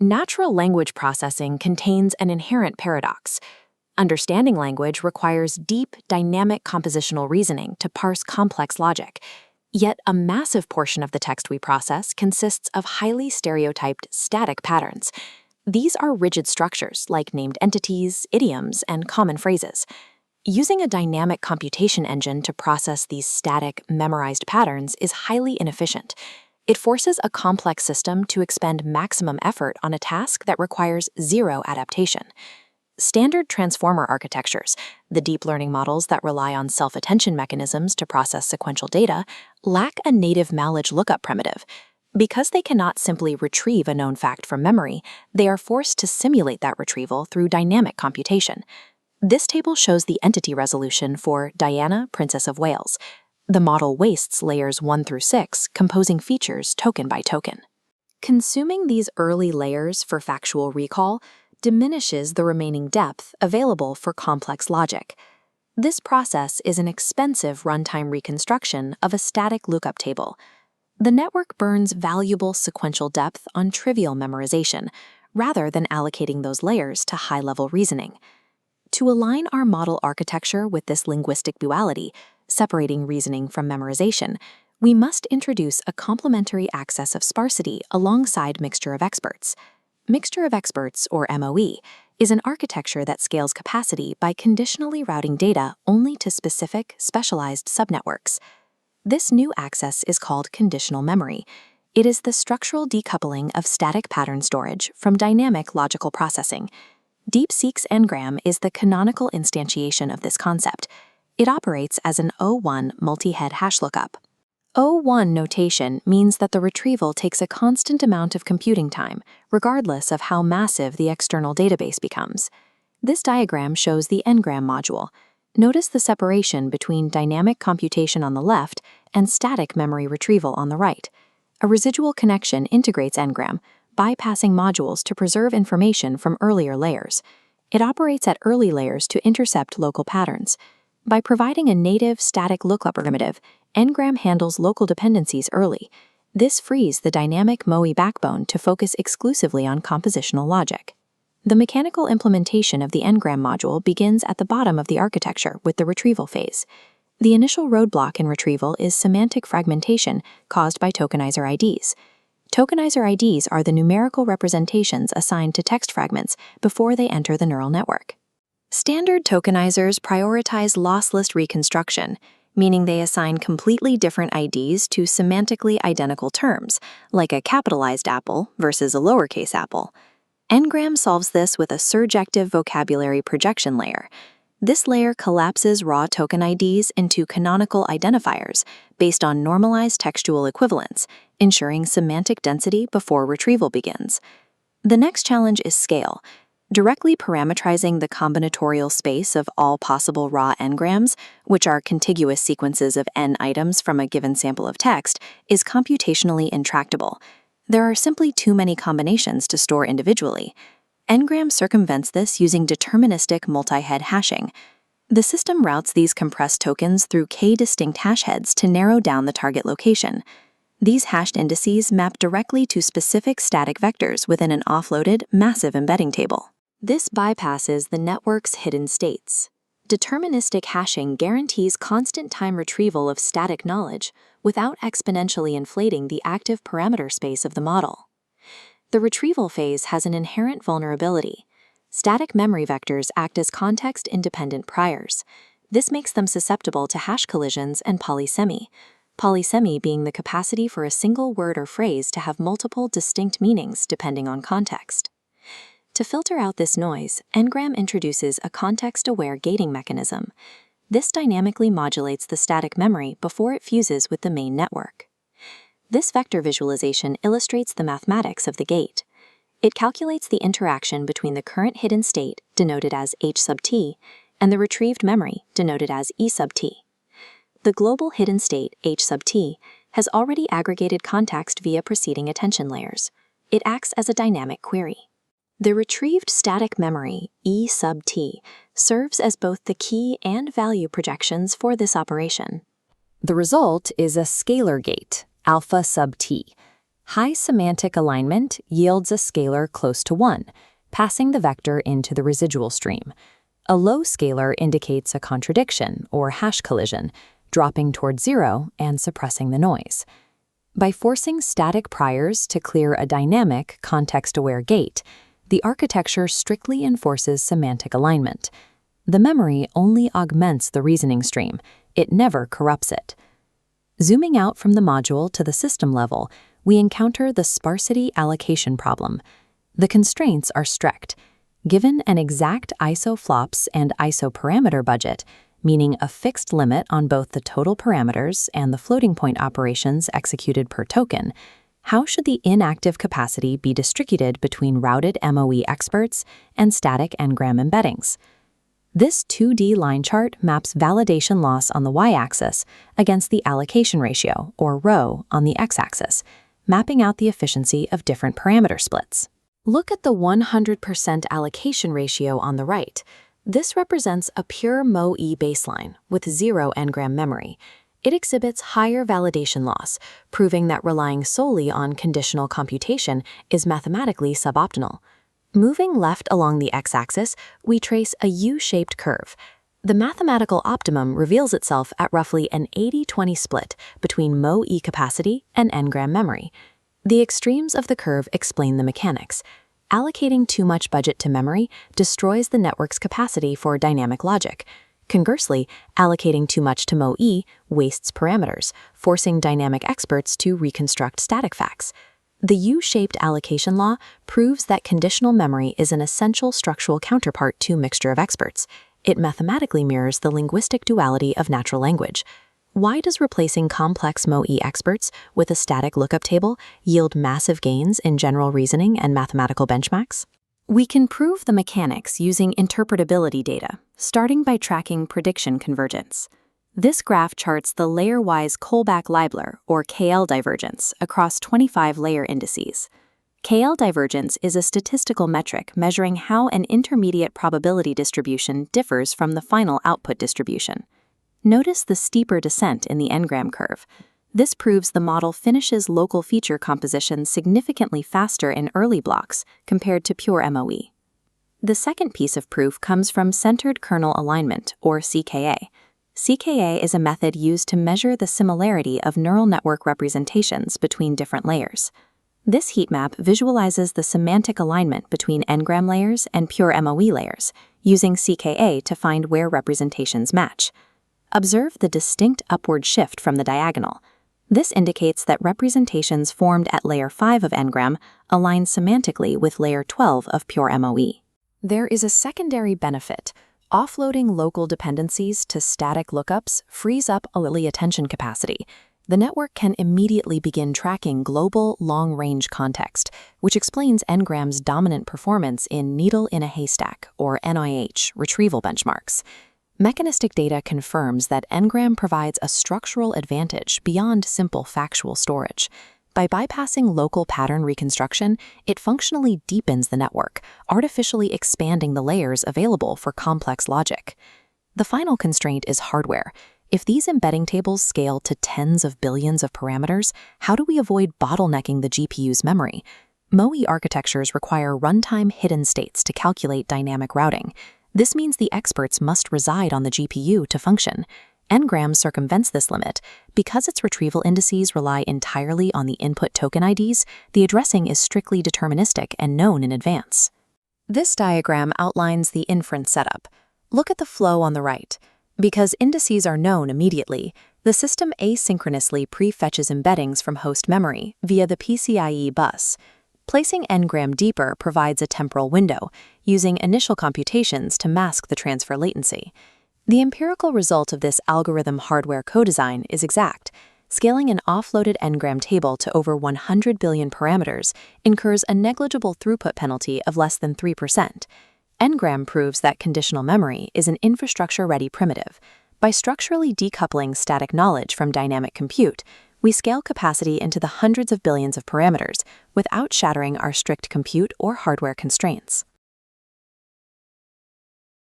Natural language processing contains an inherent paradox. Understanding language requires deep, dynamic compositional reasoning to parse complex logic. Yet a massive portion of the text we process consists of highly stereotyped, static patterns. These are rigid structures like named entities, idioms, and common phrases. Using a dynamic computation engine to process these static, memorized patterns is highly inefficient. It forces a complex system to expend maximum effort on a task that requires zero adaptation. Standard transformer architectures, the deep learning models that rely on self-attention mechanisms to process sequential data, lack a native knowledge lookup primitive. Because they cannot simply retrieve a known fact from memory, they are forced to simulate that retrieval through dynamic computation. This table shows the entity resolution for Diana, Princess of Wales. The model wastes layers 1 through 6, composing features token by token. Consuming these early layers for factual recall diminishes the remaining depth available for complex logic. This process is an expensive runtime reconstruction of a static lookup table. The network burns valuable sequential depth on trivial memorization, rather than allocating those layers to high-level reasoning. To align our model architecture with this linguistic duality, separating reasoning from memorization, we must introduce a complementary access of sparsity alongside mixture of experts. Mixture of experts, or MOE, is an architecture that scales capacity by conditionally routing data only to specific, specialized subnetworks. This new access is called conditional memory. It is the structural decoupling of static pattern storage from dynamic logical processing. DeepSeek's Engram is the canonical instantiation of this concept. It operates as an O1 multi-head hash lookup. O1 notation means that the retrieval takes a constant amount of computing time, regardless of how massive the external database becomes. This diagram shows the Engram module. Notice the separation between dynamic computation on the left and static memory retrieval on the right. A residual connection integrates Engram, bypassing modules to preserve information from earlier layers. It operates at early layers to intercept local patterns. By providing a native static lookup primitive, Engram handles local dependencies early. This frees the dynamic MOE backbone to focus exclusively on compositional logic. The mechanical implementation of the Engram module begins at the bottom of the architecture with the retrieval phase. The initial roadblock in retrieval is semantic fragmentation caused by tokenizer IDs. Tokenizer IDs are the numerical representations assigned to text fragments before they enter the neural network. Standard tokenizers prioritize lossless reconstruction, meaning they assign completely different IDs to semantically identical terms, like a capitalized apple versus a lowercase apple. Engram solves this with a surjective vocabulary projection layer. This layer collapses raw token IDs into canonical identifiers based on normalized textual equivalence, ensuring semantic density before retrieval begins. The next challenge is scale. Directly parametrizing the combinatorial space of all possible raw engrams, which are contiguous sequences of n items from a given sample of text, is computationally intractable. There are simply too many combinations to store individually. Engram circumvents this using deterministic multi-head hashing. The system routes these compressed tokens through k distinct hash heads to narrow down the target location. These hashed indices map directly to specific static vectors within an offloaded, massive embedding table. This bypasses the network's hidden states. Deterministic hashing guarantees constant time retrieval of static knowledge without exponentially inflating the active parameter space of the model. The retrieval phase has an inherent vulnerability. Static memory vectors act as context-independent priors. This makes them susceptible to hash collisions and polysemy. Polysemy being the capacity for a single word or phrase to have multiple distinct meanings depending on context. To filter out this noise, Engram introduces a context-aware gating mechanism. This dynamically modulates the static memory before it fuses with the main network. This vector visualization illustrates the mathematics of the gate. It calculates the interaction between the current hidden state, denoted as h sub t, and the retrieved memory, denoted as e sub t. The global hidden state, h sub t, has already aggregated context via preceding attention layers. It acts as a dynamic query. The retrieved static memory, E sub t, serves as both the key and value projections for this operation. The result is a scalar gate, alpha sub t. High semantic alignment yields a scalar close to 1, passing the vector into the residual stream. A low scalar indicates a contradiction or hash collision, dropping toward 0 and suppressing the noise. By forcing static priors to clear a dynamic, context-aware gate, the architecture strictly enforces semantic alignment. The memory only augments the reasoning stream, it never corrupts it. Zooming out from the module to the system level, we encounter the sparsity allocation problem. The constraints are strict. Given an exact ISO-flops and ISO-parameter budget, meaning a fixed limit on both the total parameters and the floating point operations executed per token, how should the inactive capacity be distributed between routed MOE experts and static Engram embeddings? This 2D line chart maps validation loss on the y-axis against the allocation ratio, or rho, on the x-axis, mapping out the efficiency of different parameter splits. Look at the 100% allocation ratio on the right. This represents a pure MOE baseline with 0 Engram memory. It exhibits higher validation loss, proving that relying solely on conditional computation is mathematically suboptimal. Moving left along the x-axis, we trace a U-shaped curve. The mathematical optimum reveals itself at roughly an 80-20 split between MOE capacity and Engram memory. The extremes of the curve explain the mechanics. Allocating too much budget to memory destroys the network's capacity for dynamic logic. Conversely, allocating too much to MOE wastes parameters, forcing dynamic experts to reconstruct static facts. The U-shaped allocation law proves that conditional memory is an essential structural counterpart to mixture of experts. It mathematically mirrors the linguistic duality of natural language. Why does replacing complex MOE experts with a static lookup table yield massive gains in general reasoning and mathematical benchmarks? We can prove the mechanics using interpretability data, starting by tracking prediction convergence. This graph charts the layer-wise Kullback-Leibler, or KL divergence, across 25 layer indices. KL divergence is a statistical metric measuring how an intermediate probability distribution differs from the final output distribution. Notice the steeper descent in the Engram curve. This proves the model finishes local feature composition significantly faster in early blocks compared to pure MOE. The second piece of proof comes from centered kernel alignment, or CKA. CKA is a method used to measure the similarity of neural network representations between different layers. This heat map visualizes the semantic alignment between Engram layers and pure MOE layers, using CKA to find where representations match. Observe the distinct upward shift from the diagonal. This indicates that representations formed at layer 5 of Engram align semantically with layer 12 of pure MOE. There is a secondary benefit. Offloading local dependencies to static lookups frees up early attention capacity. The network can immediately begin tracking global long-range context, which explains Engram's dominant performance in needle-in-a-haystack, or NIH, retrieval benchmarks. Mechanistic data confirms that Engram provides a structural advantage beyond simple factual storage. By bypassing local pattern reconstruction, it functionally deepens the network, artificially expanding the layers available for complex logic. The final constraint is hardware. If these embedding tables scale to tens of billions of parameters, how do we avoid bottlenecking the GPU's memory? MOE architectures require runtime hidden states to calculate dynamic routing. This means the experts must reside on the GPU to function. Engram circumvents this limit. Because its retrieval indices rely entirely on the input token IDs, the addressing is strictly deterministic and known in advance. This diagram outlines the inference setup. Look at the flow on the right. Because indices are known immediately, the system asynchronously prefetches embeddings from host memory via the PCIe bus. Placing Engram deeper provides a temporal window, using initial computations to mask the transfer latency. The empirical result of this algorithm hardware co-design is exact. Scaling an offloaded Engram table to over 100 billion parameters incurs a negligible throughput penalty of less than 3%. Engram proves that conditional memory is an infrastructure-ready primitive. By structurally decoupling static knowledge from dynamic compute, we scale capacity into the hundreds of billions of parameters without shattering our strict compute or hardware constraints.